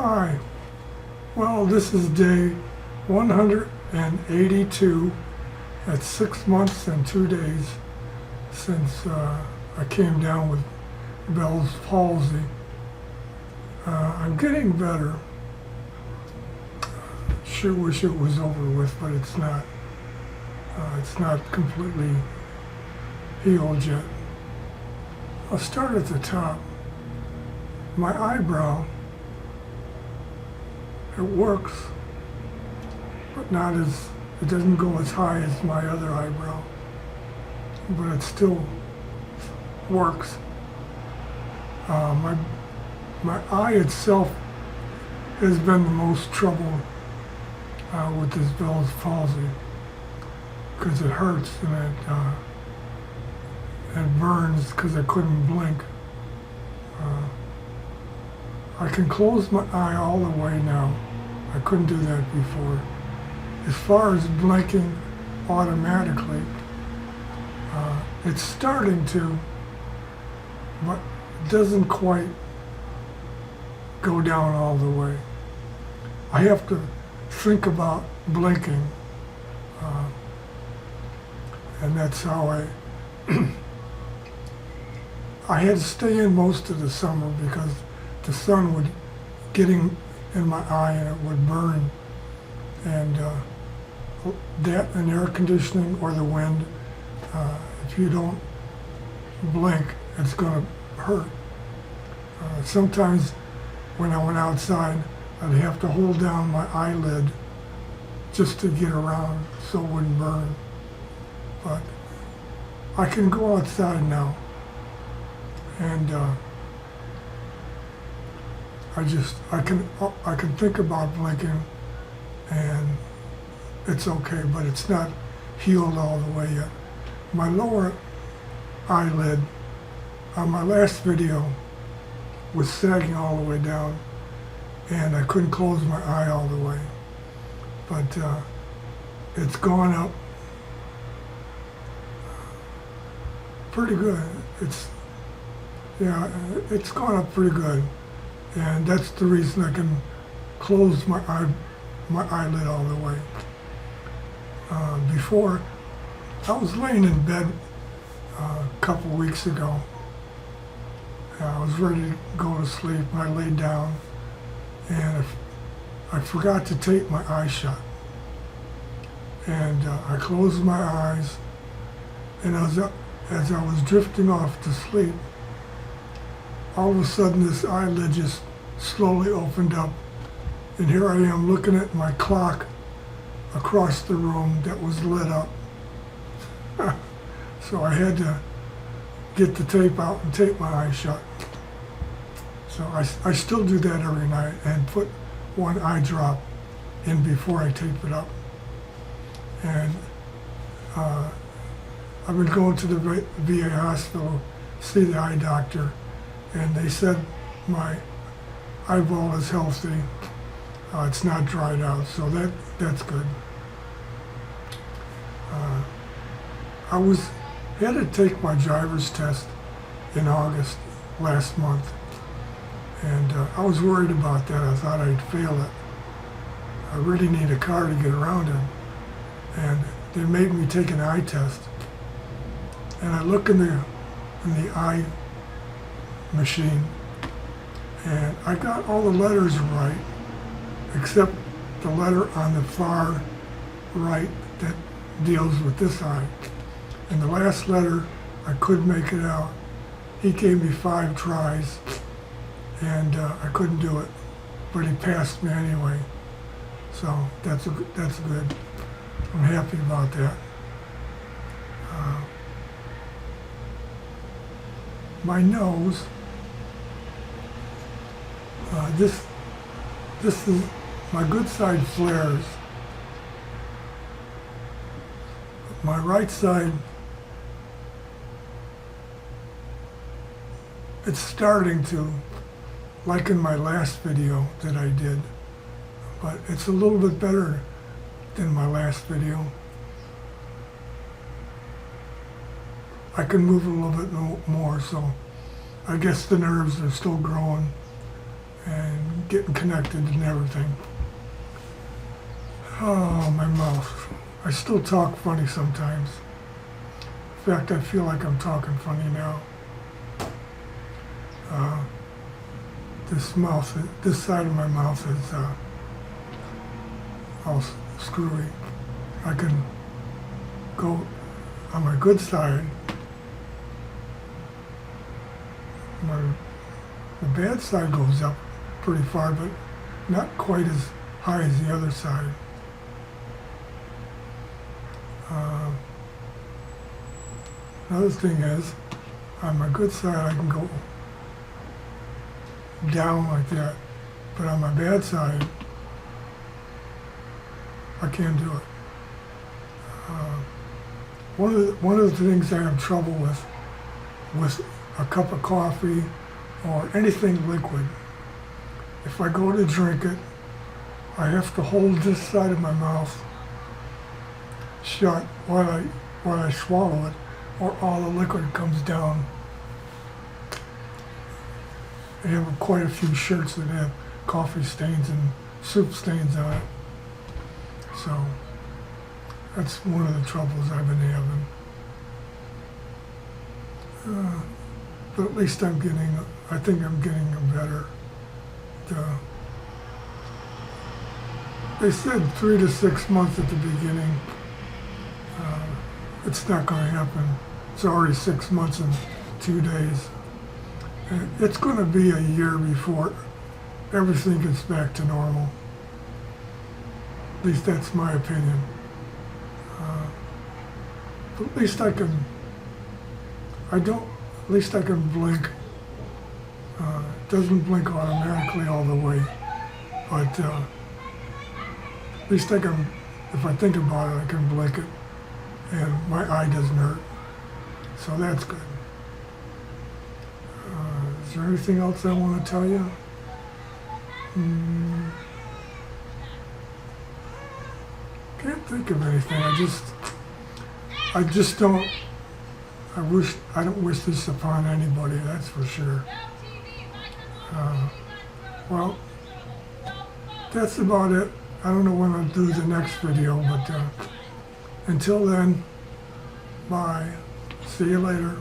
Hi. Well, this is day 182. That's 6 months and 2 days since I came down with Bells Palsy. I'm getting better. Sure wish it was over with, but it's not. It's not completely healed yet. I'll start at the top. My eyebrow, it works, but it doesn't go as high as my other eyebrow, but it still works. My eye itself has been the most trouble with this Bells Palsy, because it hurts and it burns because I couldn't blink. I can close my eye all the way now. I couldn't do that before. As far as blinking automatically, it's starting to, but it doesn't quite go down all the way. I have to think about blinking, and that's how I had to stay in most of the summer because the sun would get in my eye and it would burn, and that and air conditioning or the wind, if you don't blink, it's going to hurt. Sometimes when I went outside, I'd have to hold down my eyelid just to get around so it wouldn't burn. But I can go outside now, and I can think about blinking, and it's okay, but it's not healed all the way yet. My lower eyelid on my last video was sagging all the way down, and I couldn't close my eye all the way, but it's gone up pretty good. It's gone up pretty good, and that's the reason I can close my eyelid all the way. Before, I was laying in bed a couple weeks ago. I was ready to go to sleep, and I laid down, and I forgot to tape my eye shut. And I closed my eyes, and as I was drifting off to sleep, all of a sudden this eyelid just slowly opened up, and here I am looking at my clock across the room that was lit up. So I had to get the tape out and tape my eye shut. So I still do that every night and put one eye drop in before I tape it up. And I've been going to the VA hospital, see the eye doctor, and they said my eyeball is healthy. It's not dried out, so that's good. I had to take my driver's test in August last month, and I was worried about that. I thought I'd fail it. I really need a car to get around in, and they made me take an eye test. And I look in the eye machine, and I got all the letters right, except the letter on the far right that deals with this eye. And the last letter, I couldn't make it out. He gave me 5 tries, and I couldn't do it, but he passed me anyway. So that's good. I'm happy about that. My nose, this is my good side flares. My right side, it's starting to, like in my last video that I did, but it's a little bit better than my last video. I can move a little bit more, so I guess the nerves are still growing, and getting connected and everything. Oh, my mouth. I still talk funny sometimes. In fact, I feel like I'm talking funny now. This side of my mouth is all screwy. I can go on my good side. The bad side goes up pretty far, but not quite as high as the other side. Another thing is, on my good side I can go down like that, but on my bad side I can't do it. One of the things I have trouble with a cup of coffee or anything liquid, if I go to drink it, I have to hold this side of my mouth shut while I swallow it, or all the liquid comes down. I have quite a few shirts that have coffee stains and soup stains on it. So that's one of the troubles I've been having. But at least I think I'm getting better. They said 3 to 6 months at the beginning. It's not going to happen. It's already 6 months and 2 days. And it's going to be a year before everything gets back to normal. At least that's my opinion. But at least I can blink. It doesn't blink automatically all the way, but at least if I think about it, I can blink it, and my eye doesn't hurt. So that's good. Is there anything else I want to tell you? Can't think of anything. I just don't. I don't wish this upon anybody. That's for sure. Well, that's about it. I don't know when I'll do the next video, but until then, bye. See you later.